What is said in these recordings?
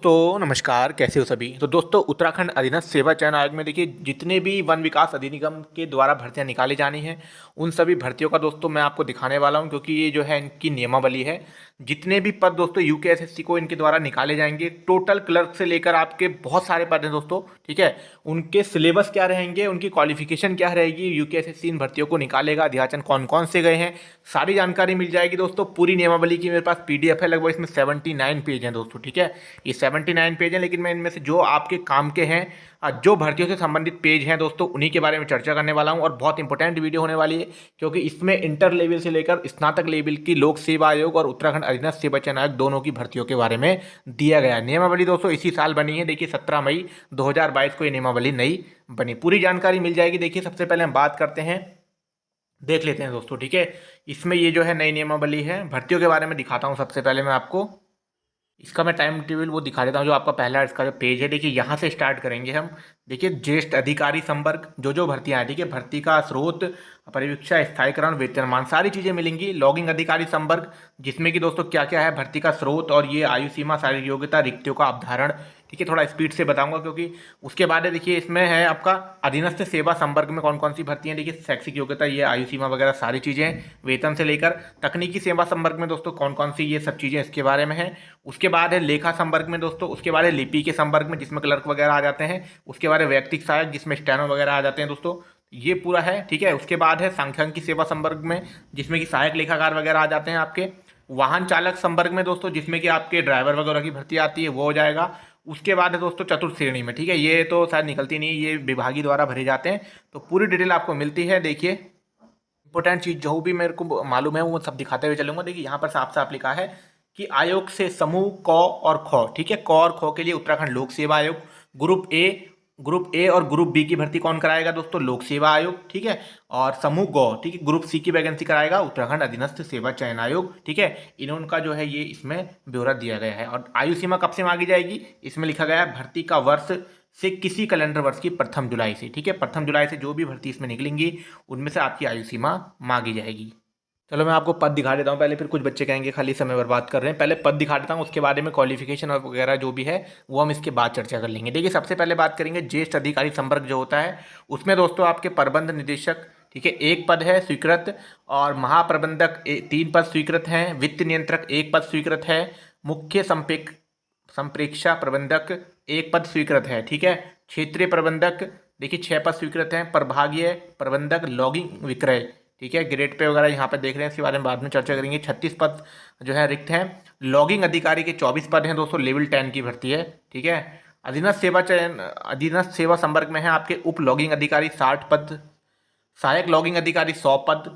दोस्तों नमस्कार, कैसे हो सभी। तो दोस्तों उत्तराखंड अधीनस्थ सेवा चयन आयोग में देखिए जितने भी वन विकास अधिनिगम के द्वारा भर्तियां निकाली जानी हैं उन सभी भर्तियों का दोस्तों मैं आपको दिखाने वाला हूं, क्योंकि ये जो है इनकी नियमावली है। जितने भी पद दोस्तों यूकेएसएससी को इनके द्वारा निकाले जाएंगे, टोटल क्लर्क से लेकर आपके बहुत सारे पद हैं दोस्तों, ठीक है। उनके सिलेबस क्या रहेंगे, उनकी क्वालिफिकेशन क्या रहेगी, यूकेएसएससी इन भर्तियों को निकालेगा, अध्याचन कौन कौन से गए हैं, सारी जानकारी मिल जाएगी दोस्तों। पूरी नियमावली की मेरे पास पीडीएफ है, लगभग इसमें 79 पेज हैं दोस्तों, ठीक है। ये 79 पेज हैं, लेकिन मैं इनमें से जो आपके काम के हैं, जो भर्तियों से संबंधित पेज हैं दोस्तों, उन्हीं के बारे में चर्चा करने वाला हूं। और बहुत इंपॉर्टेंट वीडियो होने वाली है, क्योंकि इसमें इंटर लेवल से लेकर स्नातक लेवल की लोक सेवा आयोग और उत्तराखंड अधीनस्थ सेवा चयन आयोग दोनों की भर्तियों के बारे में दिया गया है। नियमावली दोस्तों इसी साल बनी है, देखिए 17 मई 2022 को ये नियमावली नई बनी। पूरी जानकारी मिल जाएगी। देखिए सबसे पहले हम बात करते हैं, देख लेते हैं दोस्तों, ठीक है। इसमें ये जो है नई नियमावली है, भर्तियों के बारे में दिखाता हूँ। सबसे पहले मैं आपको इसका मैं टाइम टेबल वो दिखा देता हूँ। जो आपका पहला इसका जो पेज है, देखिए यहाँ से स्टार्ट करेंगे हम। देखिए ज्येष्ठ अधिकारी संवर्ग जो भर्तियाँ हैं, ठीक है। भर्ती का स्रोत, परिवीक्षा, स्थायीकरण, वेतनमान, सारी चीज़ें मिलेंगी। लॉगिंग अधिकारी संवर्ग, जिसमें कि दोस्तों क्या क्या है, भर्ती का स्रोत और ये आयु सीमा, शारीरिक योग्यता, रिक्तियों का अवधारण, ठीक है। थोड़ा स्पीड से बताऊंगा क्योंकि उसके बाद देखिए इसमें है आपका अधीनस्थ सेवा संवर्ग में कौन कौन सी भर्तियां। देखिए शैक्षिक योग्यता, ये आयु सीमा वगैरह सारी चीज़ें, वेतन से लेकर। तकनीकी सेवा संवर्ग में दोस्तों कौन कौन सी, ये सब चीज़ें इसके बारे में है। उसके बाद है लेखा संवर्ग में दोस्तों, उसके बाद है लिपि के संवर्ग में जिसमें क्लर्क वगैरह आ जाते हैं। उसके बाद है वैयक्तिक सहायक जिसमें स्टेनो वगैरह आ जाते हैं दोस्तों, ये पूरा है, ठीक है। उसके बाद है सांख्यिकी सेवा संवर्ग में जिसमें कि सहायक लेखाकार वगैरह आ जाते हैं आपके। वाहन चालक संवर्ग में दोस्तों जिसमें कि आपके ड्राइवर वगैरह की भर्ती आती है, वो हो जाएगा। उसके बाद है दोस्तों चतुर्थ श्रेणी में, ठीक है। ये तो शायद निकलती नहीं, ये विभागीय द्वारा भरे जाते हैं, तो पूरी डिटेल आपको मिलती है। देखिए इंपॉर्टेंट चीज जो भी मेरे को मालूम है वो सब दिखाते हुए चलूंगा। देखिए यहाँ पर साफ साफ लिखा है कि आयोग से समूह क और ख, ठीक है। क और ख के लिए उत्तराखंड लोक सेवा आयोग। ग्रुप ए और ग्रुप बी की भर्ती कौन कराएगा दोस्तों, लोक सेवा आयोग, ठीक है। और समूह ग, ठीक है, ग्रुप सी की वैकेंसी कराएगा उत्तराखंड अधीनस्थ सेवा चयन आयोग, ठीक है। इनका जो है ये इसमें ब्यौरा दिया गया है। और आयु सीमा कब से मांगी जाएगी, इसमें लिखा गया है भर्ती का वर्ष से किसी कैलेंडर वर्ष की प्रथम जुलाई से, ठीक है। प्रथम जुलाई से जो भी भर्ती इसमें निकलेंगी उनमें से आपकी आयु सीमा मांगी जाएगी। चलो मैं आपको पद दिखा देता हूँ पहले, फिर कुछ बच्चे कहेंगे खाली समय बर्बाद कर रहे हैं। पहले पद दिखा देता हूँ, उसके बारे में क्वालिफिकेशन और वगैरह जो भी है वो हम इसके बाद चर्चा कर लेंगे। देखिए सबसे पहले बात करेंगे ज्येष्ठ अधिकारी संवर्ग जो होता है, उसमें दोस्तों आपके प्रबंध निदेशक, ठीक है, एक पद है स्वीकृत। और महाप्रबंधक 3 पद स्वीकृत हैं। वित्त नियंत्रक 1 पद स्वीकृत है। मुख्य संप्रेक्षा प्रबंधक 1 पद स्वीकृत है, ठीक है। क्षेत्रीय प्रबंधक देखिए 6 पद स्वीकृत हैं। प्रभागीय प्रबंधक लॉगिंग विक्रय, ठीक है, ग्रेड पे वगैरह यहाँ पे देख रहे हैं, इसके बारे में बाद में चर्चा करेंगे। 36 पद जो है रिक्त हैं। लॉगिंग अधिकारी के 24 पद हैं दोस्तों, लेवल 10 की भर्ती है, ठीक है। अधीनस्थ सेवा संवर्ग में है आपके उप लॉगिंग अधिकारी 60 पद। सहायक लॉगिंग अधिकारी 100 पद।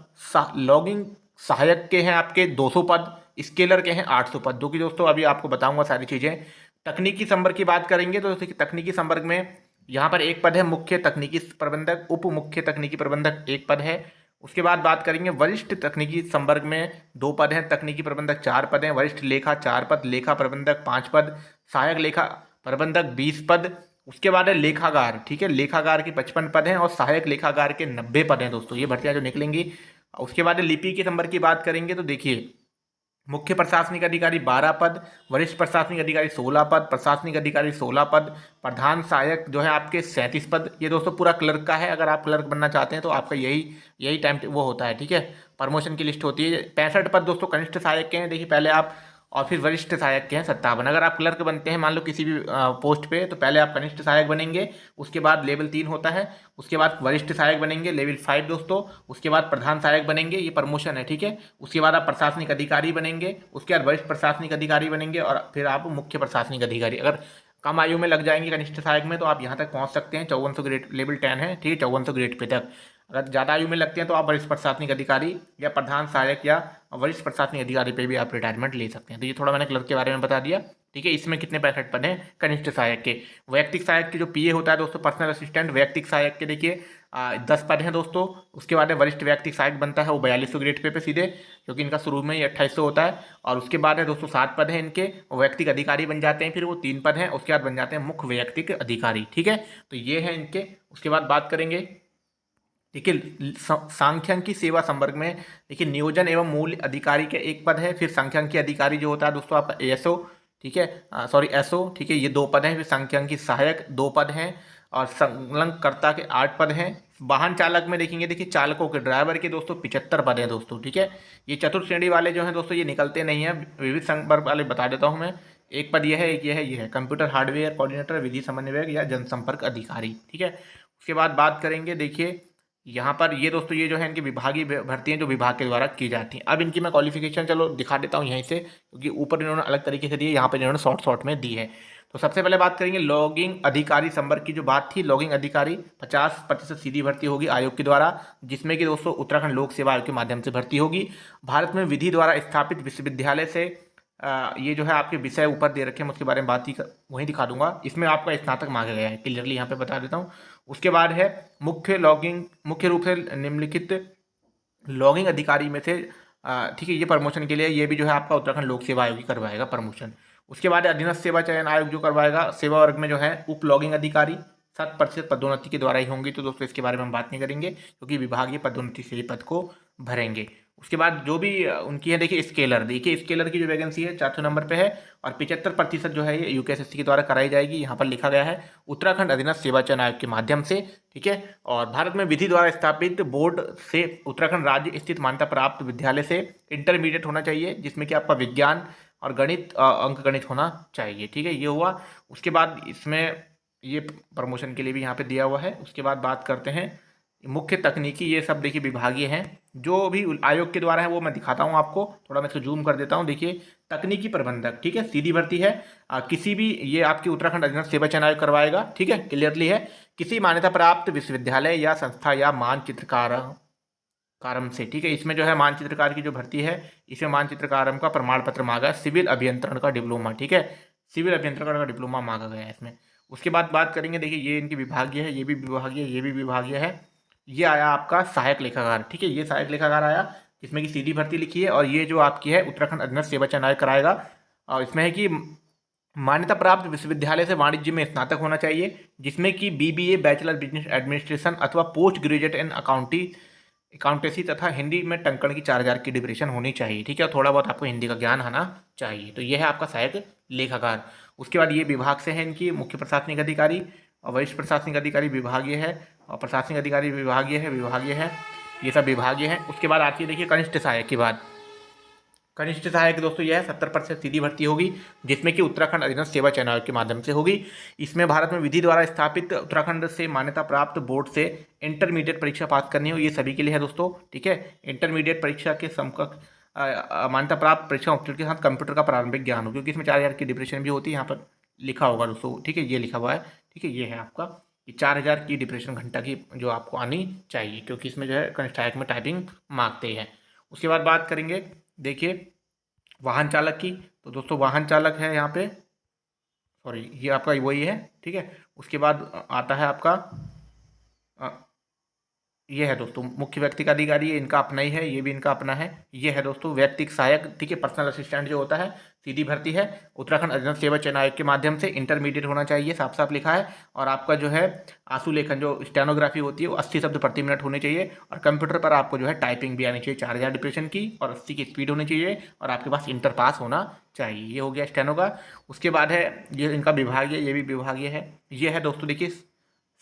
लॉगिंग सहायक के हैं आपके 200 पद। स्केलर के हैं 800 पद, जो कि दोस्तों अभी आपको बताऊंगा सारी चीज़ें। तकनीकी संवर्ग की बात करेंगे तो तकनीकी संवर्ग में यहाँ पर 1 पद है मुख्य तकनीकी प्रबंधक। उप मुख्य तकनीकी प्रबंधक 1 पद है। उसके बाद बात करेंगे वरिष्ठ तकनीकी संवर्ग में 2 पद हैं। तकनीकी प्रबंधक 4 पद हैं। वरिष्ठ लेखा 4 पद। लेखा प्रबंधक 5 पद। सहायक लेखा प्रबंधक 20 पद। उसके बाद है लेखागार, ठीक है, लेखागार के 55 पद हैं और सहायक लेखागार के 90 पद हैं दोस्तों, ये भर्तियां जो निकलेंगी। उसके बाद लिपि के नंबर की बात करेंगे तो देखिए मुख्य प्रशासनिक अधिकारी 12 पद। वरिष्ठ प्रशासनिक अधिकारी 16 पद। प्रशासनिक अधिकारी 16 पद। प्रधान सहायक जो है आपके 37 पद। ये दोस्तों पूरा क्लर्क का है, अगर आप क्लर्क बनना चाहते हैं तो आपका यही टाइम वो होता है, ठीक है। प्रमोशन की लिस्ट होती है। 65 पद दोस्तों कनिष्ठ सहायक के हैं, देखिए पहले आप, और फिर वरिष्ठ सहायक के हैं 57। अगर आप क्लर्क बनते हैं मान लो किसी भी पोस्ट पे, तो पहले आप कनिष्ठ सहायक बनेंगे, उसके बाद लेवल 3 होता है, उसके बाद वरिष्ठ सहायक बनेंगे लेवल 5 दोस्तों, उसके बाद प्रधान सहायक बनेंगे, ये प्रमोशन है, ठीक है। उसके बाद आप प्रशासनिक अधिकारी बनेंगे, उसके बाद वरिष्ठ प्रशासनिक अधिकारी बनेंगे, और फिर आप मुख्य प्रशासनिक अधिकारी। अगर कम आयु में लग जाएंगे कनिष्ठ सहायक में तो आप यहाँ तक पहुँच सकते हैं, 5400 ग्रेड लेवल 10 है, ठीक है, 5400 ग्रेड पे तक। अगर ज़्यादा आयु में लगते हैं तो आप वरिष्ठ प्रशासनिक अधिकारी या प्रधान सहायक या वरिष्ठ प्रशासनिक अधिकारी पे भी आप रिटायरमेंट ले सकते हैं। तो ये थोड़ा मैंने क्लर्क के बारे में बता दिया, ठीक है। इसमें कितने 65 पद हैं कनिष्ठ सहायक के। वैयक्तिक सहायक के जो पीए होता है दोस्तों, पर्सनल असिस्टेंट, वैयक्तिक सहायक के देखिए 10 पद हैं दोस्तों। उसके बाद वरिष्ठ वैयक्तिक सहायक बनता है वो 4200 ग्रेड पे सीधे, क्योंकि इनका शुरू में ही 2800 होता है। और उसके बाद है दोस्तों 7 पद हैं इनके, वैयक्तिक अधिकारी बन जाते हैं, फिर वो 3 पद हैं, उसके बाद बन जाते हैं मुख्य वैयक्तिक अधिकारी, ठीक है। तो ये है इनके। उसके बाद बात करेंगे, देखिए सांख्यिकी सेवा संवर्ग में देखिए नियोजन एवं मूल्य अधिकारी के 1 पद है। फिर सांख्यिकी अधिकारी जो होता है दोस्तों आपका एएसओ, ठीक है, सॉरी एसओ, ठीक है, ये 2 पद हैं। फिर सांख्यिकी सहायक 2 पद हैं और संलग्नकर्ता के 8 पद हैं। वाहन चालक में देखेंगे, देखिए चालकों के ड्राइवर के दोस्तों 75 पद हैं दोस्तों, ठीक है। ये चतुर्थ श्रेणी वाले जो हैं दोस्तों ये निकलते नहीं हैं, विविध संपर्क वाले बता देता हूँ मैं। एक पद ये है, एक ये है कंप्यूटर हार्डवेयर कोऑर्डिनेटर, विधि समन्वयक या जनसंपर्क अधिकारी, ठीक है। उसके बाद बात करेंगे, देखिए यहाँ पर ये दोस्तों ये जो है इनकी विभागीय भर्ती हैं जो विभाग के द्वारा की जाती हैं। अब इनकी मैं क्वालिफिकेशन चलो दिखा देता हूँ यहीं से, क्योंकि ऊपर इन्होंने अलग तरीके से दी है, यहाँ पर इन्होंने शॉर्ट में दी है। तो सबसे पहले बात करेंगे लॉगिंग अधिकारी संवर्ग की। जो बात थी लॉगिंग अधिकारी 50% सीधी भर्ती होगी आयोग के द्वारा, जिसमें कि दोस्तों उत्तराखंड लोक सेवा आयोग के माध्यम से भर्ती होगी। भारत में विधि द्वारा स्थापित विश्वविद्यालय से ये जो है आपके विषय ऊपर दे रखे हैं, मैं उसके बारे में बात ही वहीं दिखा दूंगा। इसमें आपका स्नातक मांगा गया है, क्लियरली यहाँ पे बता देता हूँ। उसके बाद है मुख्य रूप से निम्नलिखित लॉगिंग अधिकारी में से, ठीक है, ये प्रमोशन के लिए ये भी जो है आपका उत्तराखंड लोक सेवा आयोग ही करवाएगा प्रमोशन। उसके बाद अधीनस्थ सेवा चयन आयोग जो करवाएगा सेवा वर्ग में जो है उप लॉगिंग अधिकारी 7% पदोन्नति के द्वारा ही होंगी। तो दोस्तों इसके बारे में हम बात नहीं करेंगे, क्योंकि विभागीय पदोन्नति से ही पद को भरेंगे। उसके बाद जो भी उनकी है, देखिए स्केलर की जो वैकेंसी है 400 नंबर पे है और 75% जो है ये यूकेएसएससी के द्वारा कराई जाएगी। यहाँ पर लिखा गया है उत्तराखंड अधीनस्थ सेवा चयन आयोग के माध्यम से, ठीक है। और भारत में विधि द्वारा स्थापित बोर्ड से उत्तराखंड राज्य स्थित मान्यता प्राप्त विद्यालय से इंटरमीडिएट होना चाहिए, जिसमें कि आपका विज्ञान और गणित अंक गणित होना चाहिए, ठीक है, ये हुआ। उसके बाद इसमें ये प्रमोशन के लिए भी यहाँ पे दिया हुआ है। उसके बाद बात करते हैं मुख्य तकनीकी, ये सब देखिए विभागीय हैं जो भी आयोग के द्वारा है, वो मैं दिखाता हूँ आपको। थोड़ा मैं इसको जूम कर देता हूँ। देखिए तकनीकी प्रबंधक, ठीक है, सीधी भर्ती है। किसी भी ये आपकी उत्तराखंड अधीनस्थ सेवा चयन आयोग करवाएगा, ठीक है, क्लियरली है। किसी मान्यता प्राप्त विश्वविद्यालय या संस्था या मानचित्रकार कारम से, ठीक है। इसमें जो है मानचित्रकार की जो भर्ती है, इसमें मानचित्रकारम का प्रमाण पत्र मांगा है, सिविल अभियंत्रण का डिप्लोमा, ठीक है, सिविल अभियंत्रण का डिप्लोमा मांगा गया है इसमें। उसके बाद बात करेंगे, देखिए ये इनकी विभागीय है, ये भी विभागीय, ये भी विभागीय है। ये आया आपका सहायक लेखाकार, ठीक है, ये सहायक लेखाकार आया, जिसमें कि सीधी भर्ती लिखी है। और ये जो आपकी है उत्तराखंड अधीनस्थ सेवा चयन आयोग कराएगा। और इसमें है कि मान्यता प्राप्त विश्वविद्यालय से वाणिज्य में स्नातक होना चाहिए, जिसमें कि बीबीए बैचलर बिजनेस एडमिनिस्ट्रेशन अथवा पोस्ट ग्रेजुएट इन अकाउंटेंसी तथा हिंदी में टंकण की 4000 की डिप्रेशन होनी चाहिए, ठीक है। थोड़ा बहुत आपको हिंदी का ज्ञान आना चाहिए। तो यह है आपका सहायक लेखाकार। उसके बाद ये विभाग से है इनकी मुख्य प्रशासनिक अधिकारी और वरिष्ठ प्रशासनिक अधिकारी विभागीय है, और प्रशासनिक अधिकारी विभागीय है, ये सब विभागीय है। उसके बाद आती है देखिए कनिष्ठ सहायक की बात। कनिष्ठ सहायक दोस्तों यह है 70% सीधी भर्ती होगी, जिसमें कि उत्तराखंड अधीनस्थ सेवा चयन आयोग के माध्यम से होगी। इसमें भारत में विधि द्वारा स्थापित उत्तराखंड से मान्यता प्राप्त बोर्ड से इंटरमीडिएट परीक्षा पास करनी हो, ये सभी के लिए है दोस्तों, ठीक है। इंटरमीडिएट परीक्षा के समकक्ष मान्यता प्राप्त परीक्षा उत्तीर्ण के साथ कंप्यूटर का प्रारंभिक ज्ञान हो, क्योंकि इसमें 4000 की डिप्रेशन भी होती है, यहाँ पर लिखा होगा दोस्तों, ठीक है, ये लिखा हुआ है, ठीक है। ये है आपका 4000 की डिप्रेशन घंटा की जो आपको आनी चाहिए, क्योंकि इसमें जो है कनिष्ठ सहायक में टाइपिंग मांगते हैं। उसके बाद बात करेंगे, देखिए वाहन चालक की। तो दोस्तों वाहन चालक है यहाँ पे, सॉरी ये आपका वही है, ठीक है। उसके बाद आता है आपका ये है दोस्तों मुख्य व्यक्ति का अधिकारी, ये इनका अपना ही है, ये भी इनका अपना है। ये है दोस्तों व्यक्तिक सहायक, ठीक है, पर्सनल असिस्टेंट जो होता है, सीधी भर्ती है। उत्तराखंड अधीनस्थ सेवा चयन आयोग के माध्यम से इंटरमीडिएट होना चाहिए, साफ साफ लिखा है। और आपका जो है आंसू लेखन जो स्टेनोग्राफी होती है वो 80 शब्द प्रति मिनट होने चाहिए, और कंप्यूटर पर आपको जो है टाइपिंग भी आनी चाहिए 4000 डिप्रेशन की, और 80 की स्पीड होनी चाहिए, और आपके पास इंटर पास होना चाहिए। ये हो गया स्टेनो का। उसके बाद है ये इनका विभागीय, ये भी विभागीय है। ये है दोस्तों देखिए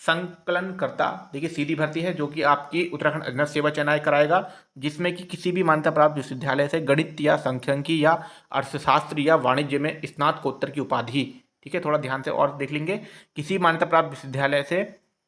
संकलनकर्ता, देखिए सीधी भर्ती है, जो कि आपकी उत्तराखंड अधीनस्थ सेवा चयन आयोग कराएगा, जिसमें कि किसी भी मान्यता प्राप्त विश्वविद्यालय से गणित या सांख्यिकी या अर्थशास्त्र या वाणिज्य में स्नातकोत्तर की उपाधि, ठीक है, थोड़ा ध्यान से और देख लेंगे। किसी मान्यता प्राप्त विश्वविद्यालय से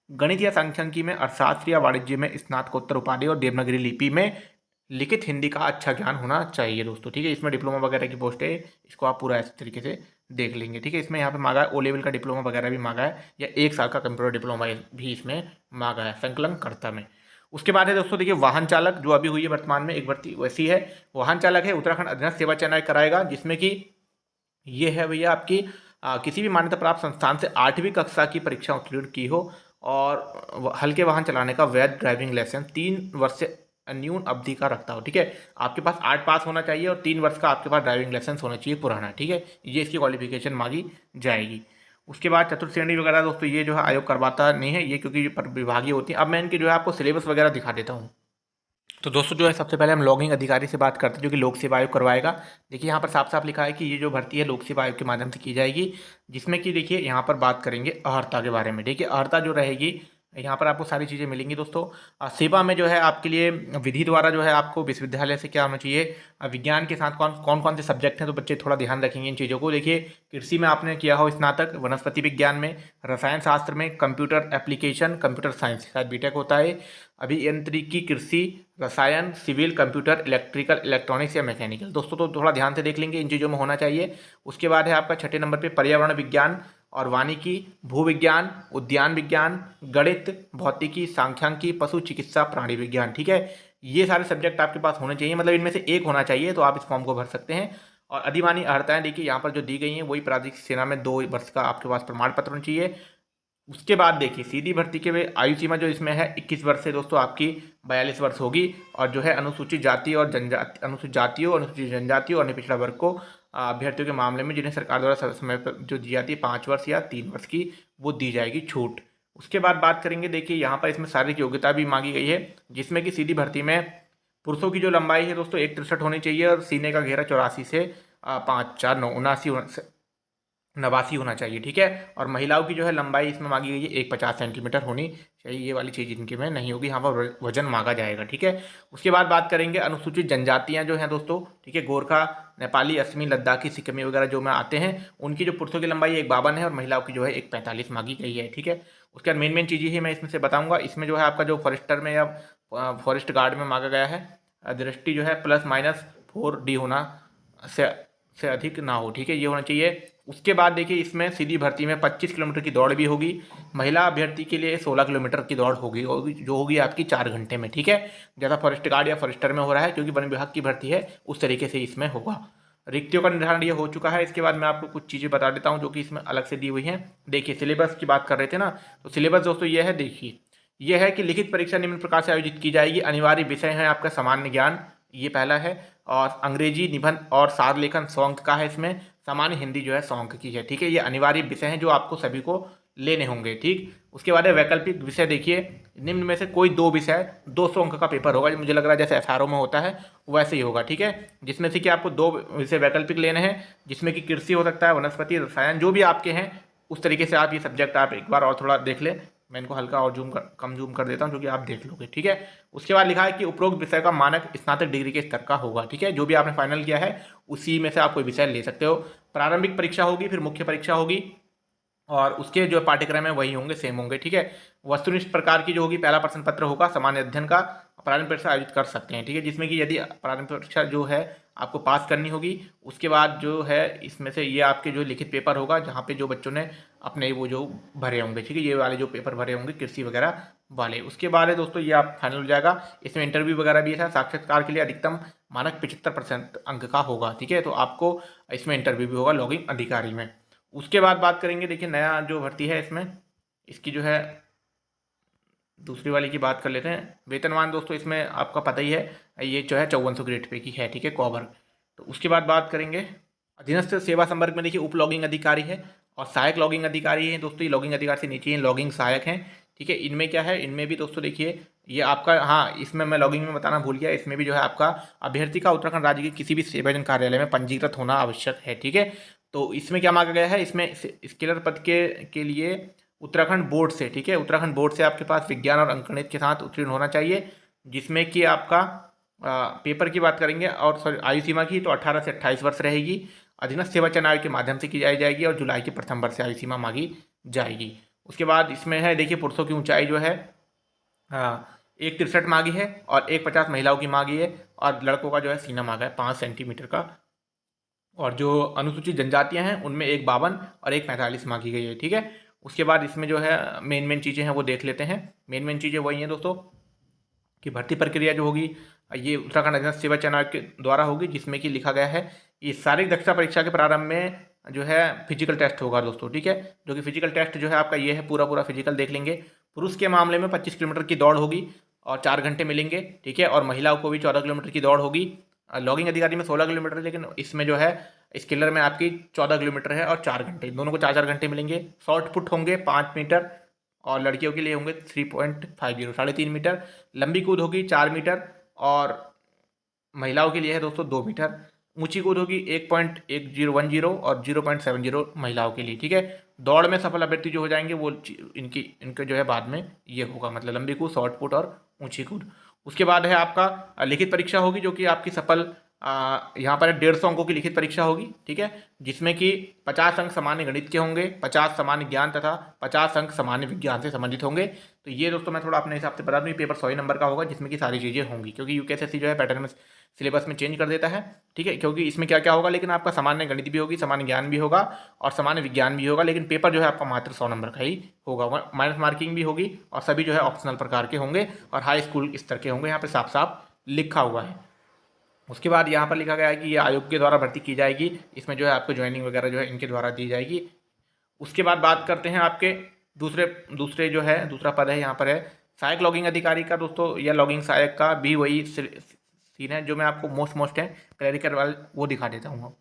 गणित या सांख्यिकी में अर्थशास्त्र या वाणिज्य में स्नातकोत्तर उपाधि और देवनागरी लिपि में लिखित हिंदी का अच्छा ज्ञान होना चाहिए दोस्तों, ठीक है। इसमें डिप्लोमा वगैरह की पोस्ट है, इसको आप पूरा इस तरीके से देख लेंगे, ठीक है। इसमें यहाँ पे मांगा है ओ लेवल का डिप्लोमा वगैरह भी मांगा है, या 1 साल का कंप्यूटर डिप्लोमा भी इसमें मांगा है संकलनकर्ता में। उसके बाद है दोस्तों देखिए वाहन चालक, जो अभी हुई है वर्तमान में एक भर्ती वैसी है। वाहन चालक है उत्तराखंड अधीनस्थ सेवा चयन आयोग कराएगा, जिसमें कि ये है भैया आपकी किसी भी मान्यता प्राप्त संस्थान से 8वीं कक्षा की परीक्षा उत्तीर्ण की हो, और हल्के वाहन चलाने का वैध ड्राइविंग लाइसेंस 3 वर्ष से न्यून अवधि का रखता हो, ठीक है। आपके पास 8 पास होना चाहिए और 3 वर्ष का आपके पास ड्राइविंग लाइसेंस होना चाहिए पुराना, ठीक है। ये इसकी क्वालिफिकेशन मांगी जाएगी। उसके बाद चतुर्थ श्रेणी वगैरह दोस्तों ये जो है आयोग करवाता नहीं है ये, क्योंकि विभागीय होती है। अब मैं इनकी जो है आपको सिलेबस वगैरह दिखा देता हूँ। तो दोस्तों जो है सबसे पहले हम लॉगिंग अधिकारी से बात करते हैं जो कि लोक सेवा आयोग करवाएगा। देखिए यहाँ पर साफ साफ लिखा है कि ये जो भर्ती है लोक सेवा आयोग के माध्यम से की जाएगी, जिसमें कि देखिए यहाँ पर बात करेंगे अर्हता के बारे में। देखिए अर्हता जो रहेगी, यहाँ पर आपको सारी चीज़ें मिलेंगी दोस्तों। सेवा में जो है आपके लिए विधि द्वारा जो है आपको विश्वविद्यालय से क्या होना चाहिए, विज्ञान के साथ कौन कौन से सब्जेक्ट हैं, तो बच्चे थोड़ा ध्यान रखेंगे इन चीज़ों को। देखिए कृषि में आपने किया हो स्नातक, वनस्पति विज्ञान में, रसायन शास्त्र में, कंप्यूटर एप्लीकेशन, कंप्यूटर साइंस शायद बीटेक होता है, अभियांत्रिकी, कृषि, रसायन, सिविल, कंप्यूटर, इलेक्ट्रिकल, इलेक्ट्रॉनिक्स या मैकेनिकल। दोस्तों तो थोड़ा ध्यान से देख लेंगे, इन चीज़ों में होना चाहिए। उसके बाद है आपका छठे नंबर पे पर्यावरण विज्ञान और वानिकी, भू विज्ञान, उद्यान विज्ञान, गणित, भौतिकी, सांख्यिकी, पशु चिकित्सा, प्राणी विज्ञान। ठीक है, ये सारे सब्जेक्ट आपके पास होने चाहिए, मतलब इनमें से एक होना चाहिए, तो आप इस फॉर्म को भर सकते हैं। और अधिमानी अर्हताएं देखिए यहाँ पर जो दी गई हैं वही प्राधिक सेना में 2 वर्ष का आपके पास प्रमाण पत्र होना चाहिए। उसके बाद देखिए सीधी भर्ती के आयु सीमा जो इसमें है 21 वर्ष से दोस्तों आपकी 42 वर्ष होगी। और जो है अनुसूचित जाति और जनजाति, अनुसूचित जातियों, अनुसूचित जनजातियों और अन्य पिछड़ा वर्ग को अभ्यर्थियों के मामले में जिन्हें सरकार द्वारा समय पर जो दी जाती है 5 वर्ष या 3 वर्ष की, वो दी जाएगी छूट। उसके बाद बात करेंगे, देखिए यहाँ पर इसमें शारीरिक योग्यता भी मांगी गई है, जिसमें कि सीधी भर्ती में पुरुषों की जो लंबाई है दोस्तों 1,63 होनी चाहिए और सीने का घेरा 84 से 5,4,9 89 होना चाहिए। ठीक है, और महिलाओं की जो है लंबाई इसमें मांगी गई है 1,50 सेंटीमीटर होनी चाहिए। ये वाली चीज़ इनके में नहीं होगी, यहाँ पर वजन मांगा जाएगा। ठीक है, उसके बाद बात करेंगे अनुसूचित जनजातियाँ जो हैं दोस्तों। ठीक है, गोरखा, नेपाली, असमी, लद्दाखी, सिक्किमी वगैरह जो में आते हैं, उनकी जो पुरुषों की लंबाई 1,52 है और महिलाओं की जो है 1,45 मांगी गई है। ठीक है, उसके बाद मेन चीज़ें ही मैं इसमें से बताऊँगा। इसमें जो है आपका जो फॉरेस्टर में या फॉरेस्ट गार्ड में मांगा गया है, दृष्टि जो है +-4D होना से अधिक ना हो। ठीक है, ये होना चाहिए। उसके बाद देखिए इसमें सीधी भर्ती में 25 किलोमीटर की दौड़ भी होगी। महिला अभ्यर्थी के लिए 16 किलोमीटर की दौड़ होगी जो होगी आपकी 4 घंटे में। ठीक है, ज़्यादा फॉरेस्ट गार्ड या फॉरेस्टर में हो रहा है क्योंकि वन विभाग की भर्ती है, उस तरीके से इसमें होगा। रिक्तियों का निर्धारण ये हो चुका है। इसके बाद मैं आपको कुछ चीज़ें बता देता हूँ जो कि इसमें अलग से दी हुई हैं। देखिए सिलेबस की बात कर रहे थे ना, तो सिलेबस दोस्तों ये है। देखिए ये है कि लिखित परीक्षा निम्न प्रकार से आयोजित की जाएगी। अनिवार्य विषय है आपका सामान्य ज्ञान, ये पहला है, और अंग्रेजी, निबंध और सार लेखन 100 अंक का है। इसमें सामान्य हिंदी जो है 100 अंक की है। ठीक है, ये अनिवार्य विषय हैं जो आपको सभी को लेने होंगे। ठीक, उसके बाद है वैकल्पिक विषय। देखिए निम्न में से कोई 2 विषय 200 अंक का पेपर होगा, मुझे लग रहा है जैसे एसआरओ में होता है वैसे ही होगा। ठीक है, जिसमें से कि आपको 2 विषय वैकल्पिक लेने हैं, जिसमें कि कृषि हो सकता है, वनस्पति, रसायन, जो भी आपके हैं उस तरीके से आप ये सब्जेक्ट आप एक बार और थोड़ा देख लें। मैं इनको हल्का और कम जूम कर देता हूँ जो कि आप देख लोगे। ठीक है, उसके बाद लिखा है कि उपरोक्त विषय का मानक स्नातक डिग्री के स्तर का होगा। ठीक है, जो भी आपने फाइनल किया है उसी में से आप कोई विषय ले सकते हो। प्रारंभिक परीक्षा होगी, फिर मुख्य परीक्षा होगी, और उसके जो पाठ्यक्रम है वही होंगे, सेम होंगे। ठीक है, वस्तुनिष्ठ प्रकार की जो होगी, पहला प्रश्न पत्र होगा सामान्य अध्ययन का, प्रारंभिक परीक्षा आयोजित कर सकते हैं। ठीक है, जिसमें कि यदि प्रारंभिक परीक्षा जो है आपको पास करनी होगी, उसके बाद जो है इसमें से ये आपके जो लिखित पेपर होगा जहाँ पे जो बच्चों ने अपने वो जो भरे होंगे। ठीक है, ये वाले जो पेपर भरे होंगे कृषि वगैरह वाले, उसके बाद है दोस्तों ये आप फाइनल हो जाएगा। इसमें इंटरव्यू वगैरह भी है। साक्षात्कार के लिए अधिकतम मानक 75% अंक का होगा। ठीक है, तो आपको इसमें इंटरव्यू भी होगा लॉगिंग अधिकारी में। उसके बाद बात करेंगे, देखिए नया जो भर्ती है इसमें, इसकी जो है दूसरी वाली की बात कर लेते हैं। वेतनमान दोस्तों इसमें आपका पता ही है, ये जो है 5400 ग्रेड पे की है। ठीक है, कॉबर। तो उसके बाद बात करेंगे अधीनस्थ सेवा संवर्ग में। देखिए उप लॉगिंग अधिकारी है और सहायक लॉगिंग अधिकारी है दोस्तों। ये लॉगिंग अधिकारी से नीचे लॉगिंग सहायक हैं। ठीक है, इनमें क्या है, इनमें भी दोस्तों देखिए ये आपका, हाँ इसमें मैं लॉगिंग में बताना भूल गया, इसमें भी जो है आपका अभ्यर्थी का उत्तराखंड राज्य के किसी भी सेवाजन कार्यालय में पंजीकृत होना आवश्यक है। ठीक है, तो इसमें क्या मांगा गया है, इसमें स्केलर पद के लिए उत्तराखंड बोर्ड से, ठीक है, उत्तराखंड बोर्ड से आपके पास विज्ञान और अंकगणित के साथ उत्तीर्ण होना चाहिए, जिसमें कि आपका पेपर की बात करेंगे और सॉरी आयु सीमा की तो 18 से 28 वर्ष रहेगी। अधीनस्थ सेवा चयन आयोग के माध्यम से की जाएगी और जुलाई के प्रथम वर्ष से आयु सीमा मांगी जाएगी। उसके बाद इसमें है, देखिए पुरुषों की ऊंचाई जो है 1,63 मांगी है और 1,50 महिलाओं की मांगी है, और लड़कों का जो है सीना मांगा है 5 सेंटीमीटर का। और जो अनुसूचित जनजातियां हैं उनमें 1,52 और 1,45 मांगी गई है। ठीक है, उसके बाद इसमें जो है मेन चीज़ें हैं वो देख लेते हैं। मेन चीज़ें वही हैं दोस्तों कि भर्ती प्रक्रिया जो होगी ये उत्तराखंड अधीनस्थ सेवा चयन आयोग के द्वारा होगी, जिसमें कि लिखा गया है कि शारीरिक दक्षता परीक्षा के प्रारंभ में जो है फिजिकल टेस्ट होगा दोस्तों। ठीक है, जो कि फिजिकल टेस्ट जो है आपका ये है, पूरा फिजिकल देख लेंगे। पुरुष के मामले में 25 किलोमीटर की दौड़ होगी और 4 घंटे मिलेंगे। ठीक है, और महिलाओं को भी 14 किलोमीटर की दौड़ होगी। लॉगिंग अधिकारी में 16 किलोमीटर है, लेकिन इसमें जो है स्किलर में आपकी 14 किलोमीटर है और 4 घंटे, दोनों को 4 घंटे मिलेंगे। शॉर्ट पुट होंगे 5 मीटर और लड़कियों के लिए होंगे 3.50 3.5 मीटर। लंबी कूद होगी 4 मीटर और महिलाओं के लिए है दोस्तों 2 मीटर। ऊंची कूद होगी 1.1010 और 0.70 महिलाओं के लिए, ठीक है। दौड़ में सफल अभ्यर्थी जो हो जाएंगे वो इनके जो है बाद में ये होगा, मतलब लंबी कूद, शॉर्ट पुट और ऊंची कूद। उसके बाद है आपका लिखित परीक्षा होगी, जो कि आपकी सफल यहाँ पर 150 अंकों की लिखित परीक्षा होगी, ठीक है, जिसमें कि 50 अंक सामान्य गणित के होंगे, 50 सामान्य ज्ञान तथा 50 अंक सामान्य विज्ञान से संबंधित होंगे। तो ये दोस्तों मैं थोड़ा अपने हिसाब से बता दूँ, पेपर 100 नंबर का होगा, जिसमें कि सारी चीज़ें होंगी, क्योंकि यूकेएसएससी जो है पैटर्न में सिलेबस में चेंज कर देता है, ठीक है। क्योंकि इसमें क्या क्या होगा, लेकिन आपका सामान्य गणित भी होगी, सामान्य ज्ञान भी होगा और सामान्य विज्ञान भी होगा, लेकिन पेपर जो है आपका मात्र 100 नंबर का ही होगा। माइनस मार्किंग भी होगी और सभी जो है ऑप्शनल प्रकार के होंगे और हाई स्कूल स्तर के होंगे, यहाँ पे साफ साफ लिखा हुआ है। उसके बाद यहाँ पर लिखा गया है कि ये आयोग के द्वारा भर्ती की जाएगी, इसमें जो है आपको ज्वाइनिंग वगैरह जो है इनके द्वारा दी जाएगी। उसके बाद बात करते हैं आपके दूसरे दूसरे जो है दूसरा पद है, यहाँ पर है सहायक लॉगिंग अधिकारी का दोस्तों, या लॉगिंग सहायक का भी वही सीन है जो मैं आपको मोस्ट है क्लरिकल वाल वो दिखा देता हूँ।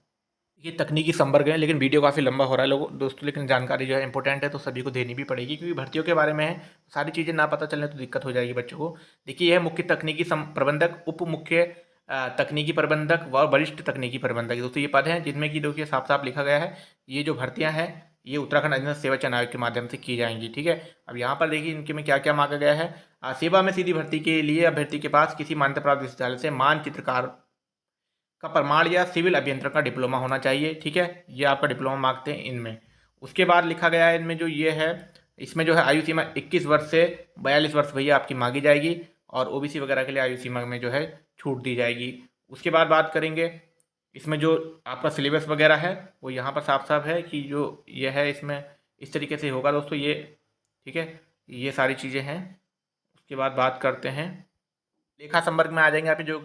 ये तकनीकी संवर्ग है, लेकिन वीडियो काफ़ी लंबा हो रहा है लोगों दोस्तों, लेकिन जानकारी जो है इंपॉर्टेंट है तो सभी को देनी भी पड़ेगी, क्योंकि भर्तियों के बारे में है, सारी चीज़ें ना पता चलने तो दिक्कत हो जाएगी बच्चों को। देखिए, यह मुख्य तकनीकी प्रबंधक, उप मुख्य तकनीकी प्रबंधक व वरिष्ठ तकनीकी प्रबंधक दोस्तों ये पद हैं, जिनमें कि देखिए साफ साफ लिखा गया है ये जो भर्तियां हैं ये उत्तराखंड अधीनस्थ सेवा चयन आयोग के माध्यम से की जाएंगी, ठीक है। अब यहाँ पर देखिए इनके में क्या क्या मांगा गया है। सेवा में सीधी भर्ती के लिए अभ्यर्थी के पास किसी मान्यता प्राप्त विश्वविद्यालय से मानचित्रकार का प्रमाण या सिविल अभियंत्रण का डिप्लोमा होना चाहिए, ठीक है। ये आपका डिप्लोमा मांगते हैं इनमें। उसके बाद लिखा गया है इनमें जो ये है, इसमें जो है आयु सीमा 21 वर्ष से 42 वर्ष भैया आपकी मांगी जाएगी, और ओबीसी वगैरह के लिए आयु सीमा में जो है छूट दी जाएगी। उसके बाद बात करेंगे इसमें जो आपका सिलेबस वगैरह है वो यहाँ पर साफ साफ है कि जो ये है इसमें इस तरीके से होगा दोस्तों ये, ठीक है, ये सारी चीज़ें हैं। उसके बाद बात करते हैं लेखा संवर्ग में आ जाएंगे। आप जो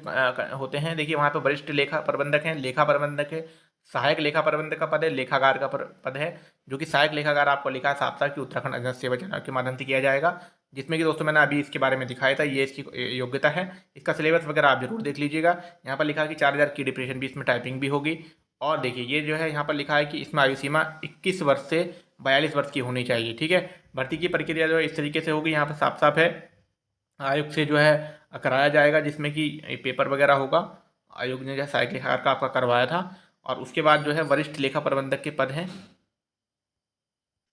होते हैं देखिए वहाँ पे वरिष्ठ लेखा प्रबंधक हैं, लेखा प्रबंधक है, सहायक लेखा प्रबंधक का पद है, लेखागार का पद है, जो कि सहायक लेखागार आपको लिखा है साफ साफ कि उत्तराखंड अधीनस्थ सेवा चयन आयोग के माध्यम से किया जाएगा, जिसमें कि दोस्तों मैंने अभी इसके बारे में दिखाया था, ये इसकी योग्यता है। इसका सिलेबस वगैरह आप जरूर देख लीजिएगा। यहाँ पर लिखा है कि 4000 की डिप्रेशन भी इसमें टाइपिंग भी होगी। और देखिए ये जो है यहाँ पर लिखा है कि इसमें आयु सीमा 21 वर्ष से 42 वर्ष की होनी चाहिए, ठीक है। भर्ती की प्रक्रिया जो है इस तरीके से होगी, यहाँ पर साफ साफ है आयोग से जो है कराया जाएगा, जिसमें कि पेपर वगैरह होगा। आयोग ने जो सहायक लेखाकार का आपका करवाया था, और उसके बाद जो है वरिष्ठ लेखा प्रबंधक के पद हैं।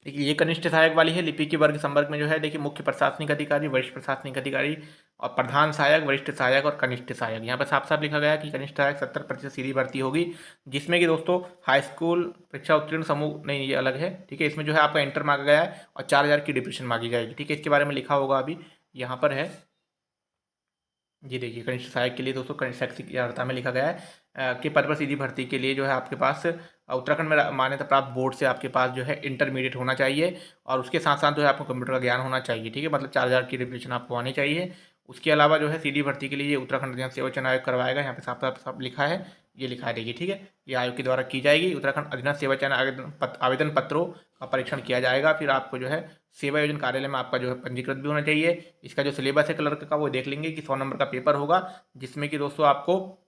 देखिए ये कनिष्ठ सहायक वाली है। लिपि के वर्ग संवर्ग में जो है देखिए मुख्य प्रशासनिक अधिकारी, वरिष्ठ प्रशासनिक अधिकारी और प्रधान सहायक, वरिष्ठ सहायक और कनिष्ठ सहायक। यहाँ पर साफ साफ लिखा गया है कि कनिष्ठ सहायक 70% सीधी भर्ती होगी, जिसमें कि दोस्तों हाई स्कूल परीक्षा उत्तीर्ण समूह नहीं, ये अलग है, ठीक है। इसमें जो है आपका इंटर मांगा गया है और 4000 की डिप्रेशन मांगी जाएगी, ठीक है। इसके बारे में लिखा होगा अभी यहाँ पर है, जी देखिए कनिष्ठ सहायक के लिए दोस्तों कनिष्ठ शैक्षिक अर्हता में लिखा गया है कि पद पर सीधी भर्ती के लिए जो है आपके पास उत्तराखंड में मान्यता प्राप्त बोर्ड से आपके पास जो है इंटरमीडिएट होना चाहिए, और उसके साथ साथ जो है आपको कंप्यूटर का ज्ञान होना चाहिए, ठीक है। मतलब 4000 की डिप्रेशन आपको आनी चाहिए। उसके अलावा जो है सीधी भर्ती के लिए उत्तराखंड अधीनस्थ सेवा चयन आयोग करवाएगा, यहाँ पे साफ साफ लिखा है, ये लिखा देगी, ठीक है। ये आयोग के द्वारा की जाएगी। उत्तराखंड अधीनस्थ सेवा चयन आवेदन पत्रों का परीक्षण किया जाएगा, फिर आपको जो है सेवा योजना कार्यालय में आपका जो है पंजीकृत भी होना चाहिए। इसका जो सिलेबस है क्लर्क का वो देख लेंगे कि 100 नंबर का पेपर होगा, जिसमें कि दोस्तों आपको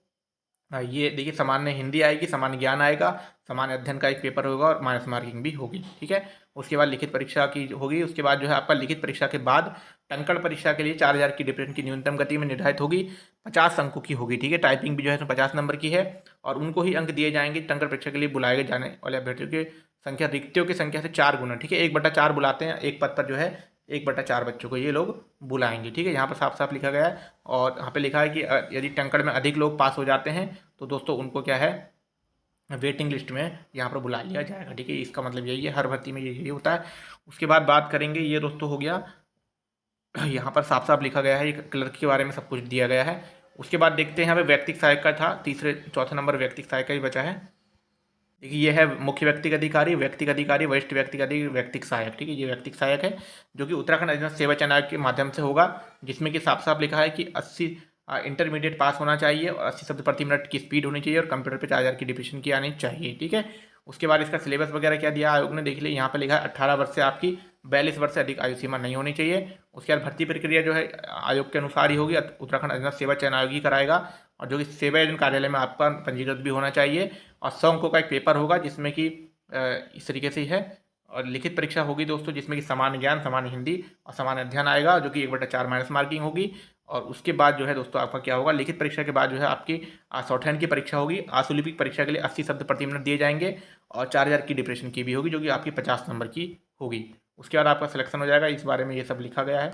ये देखिए सामान्य हिंदी आएगी, सामान्य ज्ञान आएगा, सामान्य अध्ययन का एक पेपर होगा और माइनस मार्किंग भी होगी, ठीक है। उसके बाद लिखित परीक्षा की होगी। उसके बाद जो है आपका लिखित परीक्षा के बाद टंकण परीक्षा के लिए 4000 की डिप्रेशन की न्यूनतम गति में निर्धारित होगी, 50 अंकों की होगी, ठीक है। टाइपिंग भी जो है इसमें 50 नंबर की है, और उनको ही अंक दिए जाएंगे टंकण परीक्षा के लिए बुलाए जाने वाले अभ्यर्थियों की संख्या रिक्तियों की संख्या से 4 गुना, ठीक है। 1/4 बुलाते हैं एक पद पर, जो है 1/4 बच्चों को ये लोग बुलाएंगे, ठीक है। यहाँ पर साफ साफ लिखा गया है, और यहाँ पे लिखा है कि यदि टंकण में अधिक लोग पास हो जाते हैं तो दोस्तों उनको क्या है वेटिंग लिस्ट में यहाँ पर बुला लिया जाएगा, ठीक है। इसका मतलब यही है, हर भर्ती में यही होता है। उसके बाद बात करेंगे, ये दोस्तों हो गया, यहाँ पर साफ साफ लिखा गया है, क्लर्क के बारे में सब कुछ दिया गया है। उसके बाद देखते हैं यहाँ पे व्यक्तिगत सहायक का था, तीसरे चौथे नंबर व्यक्तिगत सहायक का ही बचा है। देखिए ये है मुख्य व्यक्तिगत अधिकारी, व्यक्तिगत अधिकारी, वरिष्ठ व्यक्तिगत अधिकारी, व्यक्तिगत सहायक, ठीक है। ये व्यक्तिगत सहायक है जो कि उत्तराखंड अधीनस्थ सेवा चयन आयोग के माध्यम से होगा, जिसमें कि साफ साफ लिखा है कि 80 इंटरमीडिएट पास होना चाहिए और 80 शब्द प्रति मिनट की स्पीड होनी चाहिए और कंप्यूटर पे 4000 की डिप्रेशन की आनी चाहिए, ठीक है। उसके बाद इसका सिलेबस वगैरह क्या दिया आयोग ने देख लिया, यहाँ पे लिखा है 18 वर्ष से आपकी 42 वर्ष से अधिक आयु सीमा नहीं होनी चाहिए। उसके बाद भर्ती प्रक्रिया जो है आयोग के अनुसार ही होगी, उत्तराखंड अधीनस्थ सेवा चयन आयोग ही कराएगा, और जो कि सेवा योजना कार्यालय में आपका पंजीकृत भी होना चाहिए, और 100 अंकों का एक पेपर होगा, जिसमें कि इस तरीके से ही है। और लिखित परीक्षा होगी दोस्तों, जिसमें कि सामान्य ज्ञान, सामान्य हिंदी और सामान्य अध्ययन आएगा, जो कि 1/4 माइनस मार्किंग होगी। और उसके बाद जो है दोस्तों आपका क्या होगा, लिखित परीक्षा के बाद जो है आपकी शॉर्टहैंड की परीक्षा होगी। आशुलिपिक परीक्षा के लिए 80 शब्द प्रति मिनट दिए जाएंगे और 4000 की डिप्रेशन की भी होगी, जो कि आपकी 50 नंबर की होगी। उसके बाद आपका सिलेक्शन हो जाएगा। इस बारे में ये सब लिखा गया है,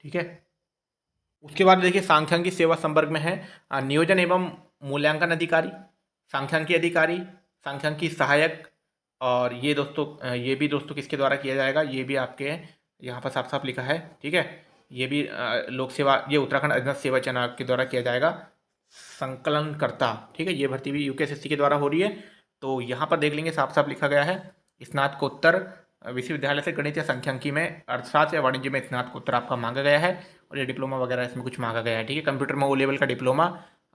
ठीक है। उसके बाद देखिए सांख्यिकी सेवा संवर्ग में है नियोजन एवं मूल्यांकन अधिकारी, सांख्यिकी अधिकारी, सांख्यिकी सहायक। और ये दोस्तों ये भी दोस्तों किसके द्वारा किया जाएगा, ये भी आपके यहाँ पर साफ साफ लिखा है, ठीक है। ये भी लोक सेवा, ये उत्तराखंड अधीनस्थ सेवा चयन आयोग के द्वारा किया जाएगा, संकलनकर्ता, ठीक है। ये भर्ती भी यूकेएसएससी के द्वारा हो रही है। तो यहाँ पर देख लेंगे साफ साफ लिखा गया है स्नातकोत्तर विश्वविद्यालय से गणित या सांख्यिकी में अर्थशास्त्र या वाणिज्य में स्नातकोत्तर आपका मांगा गया है। और ये डिप्लोमा वगैरह इसमें कुछ मांगा गया है, ठीक है। कंप्यूटर में ओ लेवल का डिप्लोमा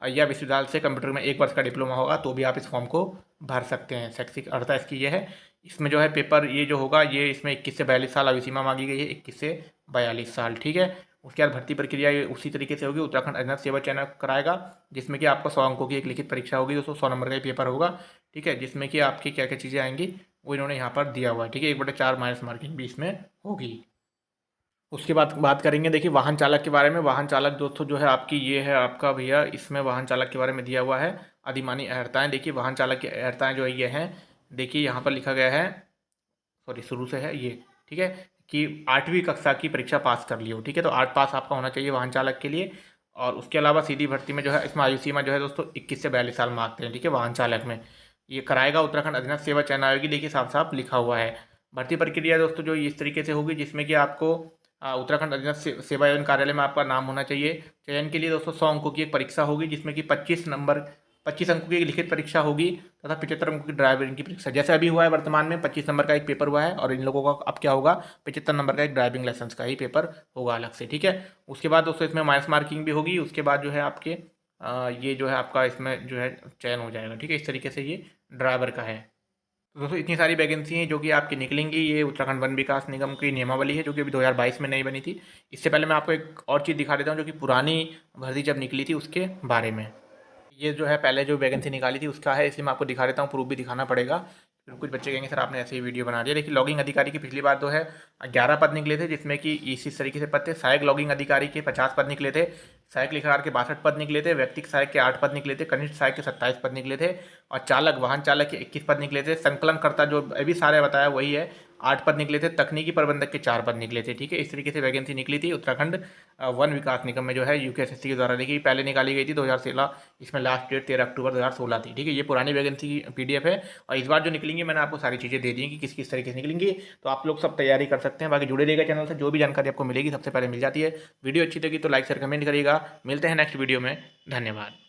या विश्वविद्यालय से कंप्यूटर में 1 वर्ष का डिप्लोमा होगा तो भी आप इस फॉर्म को भर सकते हैं। शैक्षिक अर्हता इसकी ये है। इसमें जो है पेपर ये जो होगा, ये इसमें 21 से 42 साल आयु सीमा मांगी गई है, 21 से 42 साल, ठीक है। उसके बाद भर्ती प्रक्रिया ये उसी तरीके से होगी। उत्तराखंड अधीनस्थ सेवा चयन कराएगा, जिसमें कि आपको 100 अंकों की एक लिखित परीक्षा होगी दोस्तों, 100 नंबर का ही पेपर होगा, ठीक है। जिसमें कि आपकी क्या क्या चीज़ें आएंगी वो इन्होंने यहाँ पर दिया हुआ है, ठीक है। 1/4 माइनस मार्किंग भी इसमें होगी। उसके बाद बात करेंगे देखिए वाहन चालक के बारे में। वाहन चालक दोस्तों जो है आपकी ये है आपका भैया, इसमें वाहन चालक के बारे में दिया हुआ है अधिमानी अर्हताएँ। देखिए वाहन चालक की अर्हताएँ जो है ये हैं, देखिए यहाँ पर लिखा गया है, सॉरी शुरू से है ये, ठीक है, कि 8वीं कक्षा की परीक्षा पास कर ली हो, ठीक है। तो 8 पास आपका होना चाहिए वाहन चालक के लिए। और उसके अलावा सीधी भर्ती में जो है इसमें आयु सीमा जो है दोस्तों 21 से 42 साल मांगते हैं, ठीक है। वाहन चालक में ये कराएगा उत्तराखंड अधीनस्थ सेवा चयन आयोग की, देखिए साफ साफ लिखा हुआ है। भर्ती प्रक्रिया दोस्तों जो इस तरीके से होगी, जिसमें कि आपको उत्तराखंड अधीनस्थ सेवा एवं कार्यालय में आपका नाम होना चाहिए। चयन के लिए दोस्तों 100 अंकों की एक परीक्षा होगी, जिसमें कि 25 अंकों की एक लिखित परीक्षा होगी तथा 75 अंकों की ड्राइविंग की परीक्षा, जैसे अभी हुआ है वर्तमान में 25 नंबर का एक पेपर हुआ है। और इन लोगों का अब क्या होगा, 75 नंबर का एक ड्राइविंग लाइसेंस का ही पेपर होगा अलग से, ठीक है। उसके बाद दोस्तों इसमें माइनस मार्किंग भी होगी। उसके बाद जो है आपके ये जो है आपका इसमें जो है चयन हो जाएगा, ठीक है। इस तरीके से ये ड्राइवर का है। तो दोस्तों इतनी सारी वैकेंसी हैं जो कि आपकी निकलेंगी। ये उत्तराखंड वन विकास निगम की नियमावली है, जो कि अभी 2022 में नहीं बनी थी। इससे पहले मैं आपको एक और चीज़ दिखा देता हूँ, जो कि पुरानी भर्ती जब निकली थी उसके बारे में। ये जो है पहले जो वैकेंसी निकाली थी उसका है, इसलिए मैं आपको दिखा देता हूँ, प्रूफ भी दिखाना पड़ेगा। फिर कुछ बच्चे कहेंगे सर आपने ऐसे ही वीडियो बना दिया। देखिए लॉगिंग अधिकारी की पिछली बार जो है 11 पद निकले थे, जिसमें कि इस तरीके से पद थे। सहायक लॉगिंग अधिकारी के 50 पद निकले थे, सहायक लेखाकार के 62 पद निकले थे, व्यक्तिगत सहायक के 8 पद निकले थे, कनिष्ठ सहायक के 27 पद निकले थे, और चालक वाहन चालक के 21 पद निकले थे। संकलनकर्ता जो अभी सारे बताया वही है, 8 पद निकले थे। तकनीकी प्रबंधक के 4 पद निकले थे, ठीक है। इस तरीके से वैकेंसी निकली थी उत्तराखंड वन विकास निगम में, जो है यूकेएसएससी के द्वारा। देखिए पहले निकाली गई थी 2016, इसमें लास्ट डेट 13 अक्टूबर 2016 थी, ठीक है। ये पुरानी वैकेंसी की पीडीएफ है। और इस बार जो निकलेंगी मैंने आपको सारी चीज़ें दे दी हैं कि किस किस तरीके से निकलेंगी, तो आप लोग सब तैयारी कर सकते हैं। बाकी जुड़े रहिएगा चैनल से, जो भी जानकारी आपको मिलेगी सबसे पहले मिल जाती है। वीडियो अच्छी लगी तो लाइक शेयर कमेंट करिएगा। मिलते हैं नेक्स्ट वीडियो में, धन्यवाद।